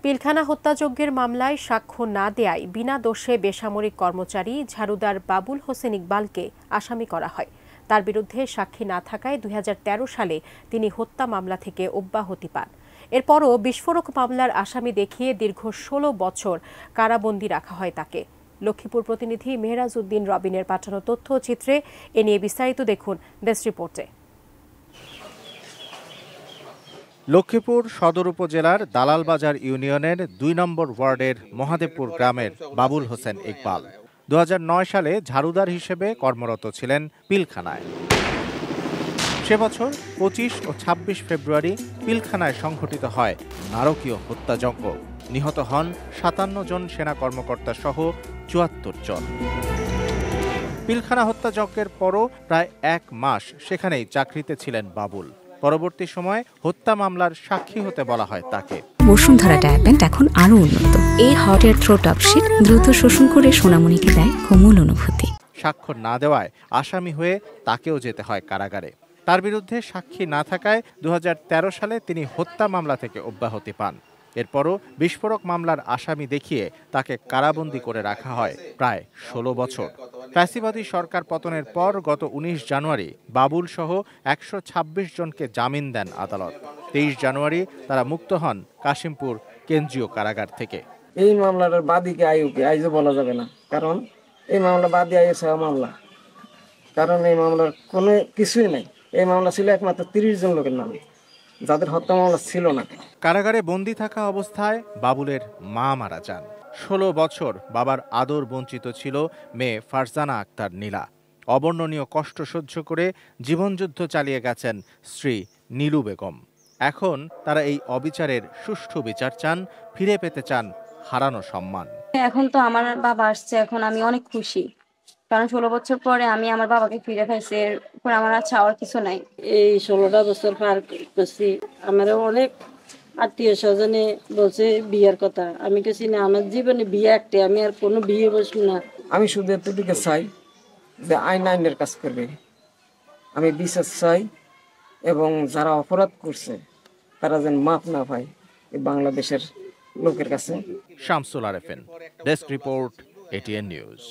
পিলখানা হত্যাযজ্ঞের মামলায় সাক্ষ্য না দেয়ায় বিনা দোষে বেসামরিক কর্মচারী ঝাড়ুদার বাবুল হোসেন ইকবালকে আসামি করা হয়। তার বিরুদ্ধে সাক্ষী না থাকায় ২০১৩ সালে তিনি হত্যা মামলা থেকে অব্যাহতি পান। এরপরও বিস্ফোরক মামলার আসামি দেখিয়ে দীর্ঘ ১৬ বছর কারাবন্দী রাখা হয় তাকে। লক্ষ্মীপুর প্রতিনিধি মেহরাজ উদ্দিন রবিনের পাঠানো তথ্য চিত্রে এ নিয়ে বিস্তারিত দেখুন ডেস্ক রিপোর্টে। লক্ষ্মীপুর সদর উপজেলার দালালবাজার ইউনিয়নের ২ নম্বর ওয়ার্ডের মহাদেবপুর গ্রামের বাবুল হোসেন ইকবাল ২০০৯ সালে ঝাড়ুদার হিসেবে কর্মরত ছিলেন পিলখানায়। সে বছর ২৫ ও ২৬ ফেব্রুয়ারি পিলখানায় সংঘটিত হয় নারকীয় হত্যাযজ্ঞ। নিহত হন ৫৭ জন সেনা কর্মকর্তা সহ ৭৪ জন। পিলখানা হত্যাযজ্ঞের পরও প্রায় ১ মাস সেখানেই চাকরিতে ছিলেন বাবুল। পরবর্তী সময়ে হত্যা মামলার সাক্ষী হতে বলা হয় তাকে। বসুন্ধরা ডায়াপেন্ট এখন আরো উন্নত। এই হট এয়ার থ্রো টপশিট দ্রুত শোষণ করে সোনামণিকে দেয় কোমল অনুভূতি। স্বাক্ষর না দেওয়ায় আসামি হয়ে তাকেও যেতে হয় কারাগারে। তার বিরুদ্ধে সাক্ষী না থাকায় ২০১৩ সালে তিনি হত্যা মামলা থেকে অব্যাহতি পান। এরপরও বিস্ফোরক মামলার আসামি দেখিয়ে তাকে কারাবন্দী করে রাখা হয় প্রায় ১৬ বছর। ফ্যাসিবাদী সরকার পতনের পর গত ১৯ জানুয়ারি বাবুল সহ ১২৬ জনকে জামিন দেন আদালত। ২৩ জানুয়ারি তারা মুক্ত হন কাশিমপুর কেন্দ্রীয় কারাগার থেকে। এই মামলার বাদীকে আইউকে আইজে বলা যাবে না, কারণ এই মামলা বাদী আইএস মামলা, কারণ এই মামলার কোনো কিছুই নাই। এই মামলা ছিল একমাত্র ৩০ জন লোকের নামে, যাদের হত্যা মামলা ছিল না। কারাগারে বন্দী থাকা অবস্থায় বাবুলের মা মারা যান। ১৬ বছর বাবার আদর বঞ্চিত ছিল মেয়ে ফারজানা আক্তার নীলা। অবর্ণনীয় কষ্ট সহ্য করে জীবনযুদ্ধ চালিয়ে গেছেন স্ত্রী নীলু বেগম। এখন তারা এই অবিচারের সুষ্ঠু বিচার চান, ফিরে পেতে চান হারানো সম্মান। এখন তো আমার বাবা আসছে, এখন আমি অনেক খুশি, কারণ ১৬ বছর পরে আমি আমার বাবাকে ফিরে পাইছি। এরপর আমার আর চাওয়ার কিছু নাই। এই ১৬টা বছর পার করছি, আমার অনেক আত্মীয় স্বজনে বলছে বিয়ের কথা। আমি কেছি না, আমার জীবনে বিয়ে একটা, আমি আর কোনো বিয়ে বসবো না। আমি শুধু এতটুকু চাই যে আইন আইনের কাজ করবে। আমি বিচার চাই এবং যারা অপরাধ করছে তারা যেন মাফ না পায় এই বাংলাদেশের লোকের কাছে। Shamsul Arefin, desk report, ATN news.